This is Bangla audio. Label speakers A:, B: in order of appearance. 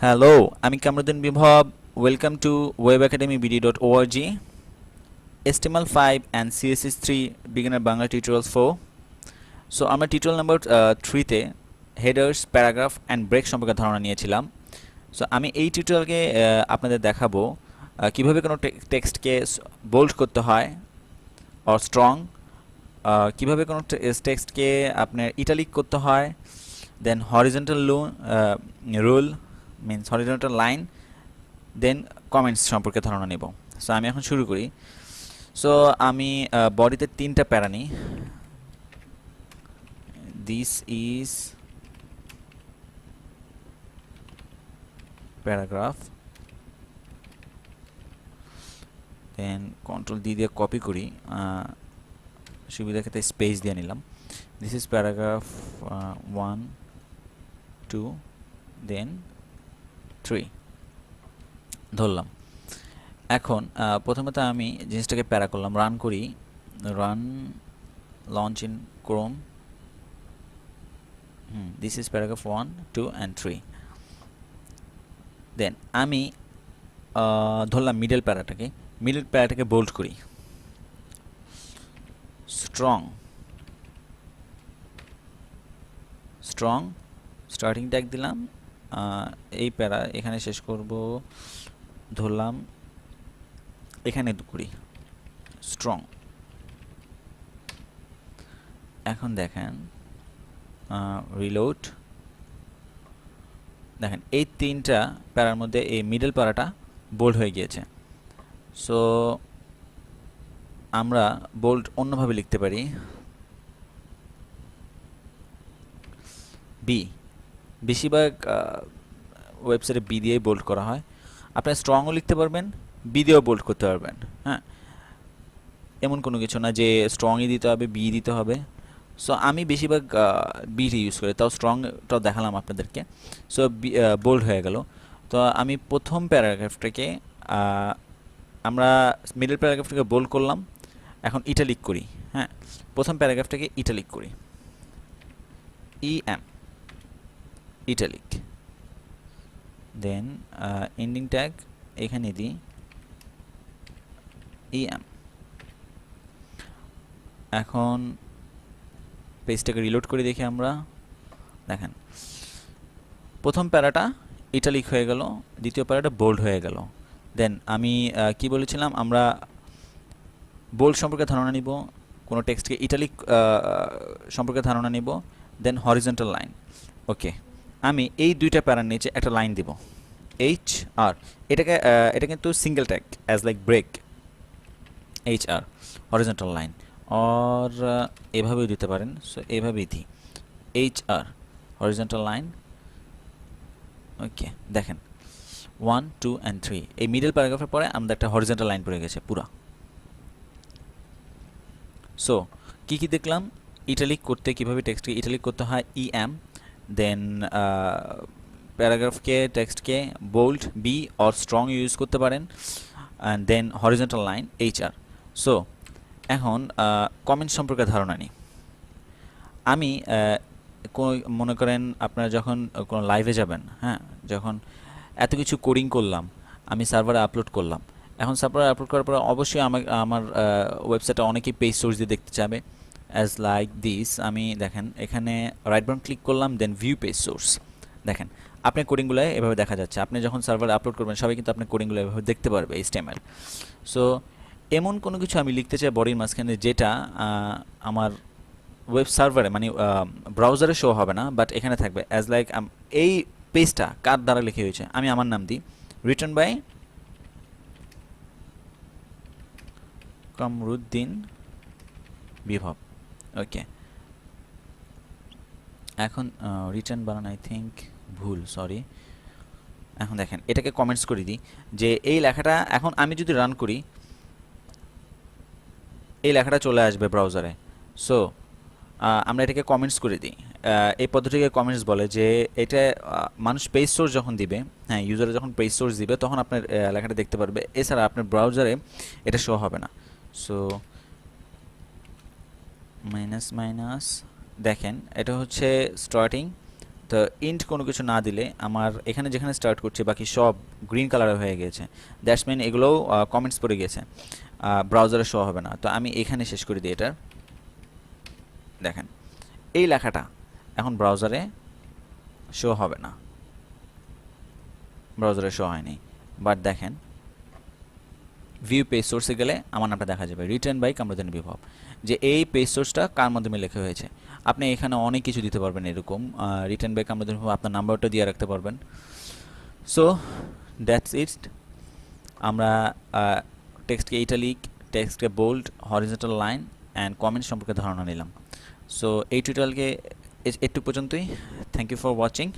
A: হ্যালো, আমি Kamruddin Bibhab. Welcome to webacademybd.org, HTML5 and CSS3 beginner Bangla tutorials 4. So আমরা টিউটোরিয়াল নাম্বার 3-তে হেডার্স, প্যারাগ্রাফ অ্যান্ড ব্রেক সম্পর্কে ধারণা নিয়েছিলাম। সো আমি এই টিউটোরিয়ালকে আপনাদের দেখাবো কিভাবে কোনো টেক্সটকে বোল্ড করতে হয় অর স্ট্রং, কিভাবে কোনো টেক্সটকে আপনার ইটালিক করতে হয়, then horizontal rule means horizontal line, then comments সম্পর্কে ধারণা নেব। সো আমি এখন শুরু করি। সো আমি বডিতে 3টা প্যারা নিই। This is paragraph, then control দিয়ে কপি করি, সুবিধার ক্ষেত্রে স্পেস দিয়ে নিলাম। দিস ইজ প্যারাগ্রাফ 1 2 দেন 3 ধরলাম। এখন প্রথমত আমি জিনিসটাকে প্যারা করলাম, রান করি, run launch in Chrome. This is paragraph 1 2 and 3। দেন আমি ধরলাম মিডল প্যারাটাকে বোল্ড করি, স্ট্রং স্টার্টিং ট্যাগ দিলাম, এই প্যারা এখানে শেষ করব, ধরলাম এখানে করি স্ট্রং। এখন দেখেন রিলোড, দেখেন এই 3টা প্যারার মধ্যে এই মিডল প্যারাটা বোল্ড হয়ে গিয়েছে। সো আমরা বোল্ড অন্যভাবে লিখতে পারি, বি। বেশিরভাগ ওয়েবসাইটে বি দিয়েই বোল্ড করা হয়। আপনারা স্ট্রংও লিখতে পারবেন, বি দিয়েও বোল্ড করতে পারবেন। হ্যাঁ, এমন কোনো কিছু না যে স্ট্রংই দিতে হবে, বি দিতে হবে। সো আমি বেশিরভাগ বিটি ইউজ করি, তাও স্ট্রংটাও দেখালাম আপনাদেরকে। সো বোল্ড হয়ে গেল। তো আমি প্রথম প্যারাগ্রাফটাকে আমরা মিডল প্যারাগ্রাফটাকে বোল্ড করলাম, এখন ইটালিক করি। হ্যাঁ, প্রথম প্যারাগ্রাফটাকে ইটালিক করি, EM ইটালিক। দেন এন্ডিং ট্যাগ এখানে দিই EM। এখন পেজটাকে রিলোড করে দেখি আমরা, দেখেন প্রথম প্যারাটা ইটালিক হয়ে গেল, দ্বিতীয় প্যারাটা বোল্ড হয়ে গেল। দেন আমি কি বলেছিলাম, আমরা বোল্ড সম্পর্কে ধারণা নিব, কোনো টেক্সটকে ইটালিক সম্পর্কে ধারণা নিব, দেন হরিজন্টাল লাইন। ওকে, আমি এই 2টা প্যারার নিচে একটা লাইন দিব, HR। এটা কিন্তু single tag as like break, HR horizontal line, or এভাবেও দিতে পারেন। সো এভাবেই দিই HR হরিজন্টাল লাইন। ওকে, দেখেন 1 2 and 3 এই মিডল প্যারাগ্রাফের পরে আমাদের একটা হরিজন্টাল লাইন পড়ে গেছে পুরা। সো কি দেখলাম, ইটালিক করতে কিভাবে টেক্সটকে ইটালিক করতে হয়, EM। দেন প্যারাগ্রাফকে টেক্সটকে bold, B or strong use করতে পারেন, and then horizontal line HR। So এখন কমেন্ট সম্পর্কে ধারণা নিই। আমি মনে করেন আপনারা যখন কোনো লাইভে যাবেন, হ্যাঁ, যখন এত কিছু কোডিং করলাম, আমি সার্ভারে আপলোড করলাম। এখন সার্ভারে আপলোড করার পর অবশ্যই আমার ওয়েবসাইটে অনেকেই পেজ সোর্স দিয়ে দেখতে চাবে, অ্যাজ লাইক দিস। আমি দেখেন এখানে রাইট বাটন ক্লিক করলাম, দেন ভিউ পেজ সোর্স। দেখেন আপনার কোডিংগুলো এভাবে দেখা যাচ্ছে। আপনি যখন সার্ভারে আপলোড করবেন সবাই কিন্তু আপনার কোডিংগুলো এভাবে দেখতে পারবে, HTML। সো এমন কোনো কিছু আমি লিখতে চাই বডির মাঝখানে যেটা আমার ওয়েব সার্ভারে মানে ব্রাউজারে শো হবে না, বাট এখানে থাকবে অ্যাজ লাইক এই পেজটা কার দ্বারা লিখে হয়েছে। আমি আমার নাম দিই, রিটার্ন বাই কামরুদ্দিন বিভব। ওকে, এখন রিটার্ন বানান আই থিঙ্ক ভুল, সরি। এখন দেখেন এটাকে কমেন্টস করে দিই যে এই লেখাটা, এখন আমি যদি রান করি এই লেখাটা চলে আসবে ব্রাউজারে। সো আমরা এটাকে কমেন্টস করে দিই। এই পদ্ধতিকে কমেন্টস বলে, যে এটা মানুষ পেজ সোর্স যখন দিবে, হ্যাঁ, ইউজারে যখন পেজ সোর্স দিবে তখন আপনার লেখাটা দেখতে পারবে, এছাড়া আপনার ব্রাউজারে এটা শো হবে না। সো মাইনাস দেখেন এটা হচ্ছে স্টার্টিং, তো ইন্ট কোনো কিছু না দিলে আমার এখানে যেখানে স্টার্ট করছে বাকি সব গ্রিন কালারে হয়ে গিয়েছে, দ্যাটস মিন এগুলোও কমেন্টস পড়ে গেছে, ব্রাউজারে শো হবে না। তো আমি এখানে শেষ করে দিই এটার। দেখেন এই লেখাটা এখন ব্রাউজারে শো হবে না, ব্রাউজারে শো হয়নি। বাট দেখেন ভিউ পেজ সোর্সে গেলে আমার নামটা দেখা যাবে, রিটেন বাই কামরুদ্দিন বিভব, যে এই পেজ সোর্সটা কার মাধ্যমে লেখা হয়েছে। আপনি এখানে অনেক কিছু দিতে পারবেন, এরকম রিটেন বাই কামরুদ্দিন বিভব, আপনার নাম্বারটা দিয়ে রাখতে পারবেন। So that's it. আমরা টেক্সটকে ইটালিক, টেক্সটকে bold, horizontal line and comment সম্পর্কে ধারণা নিলাম। সো এই টিউটোরিয়ালকে একটু পর্যন্তই। Thank you for watching.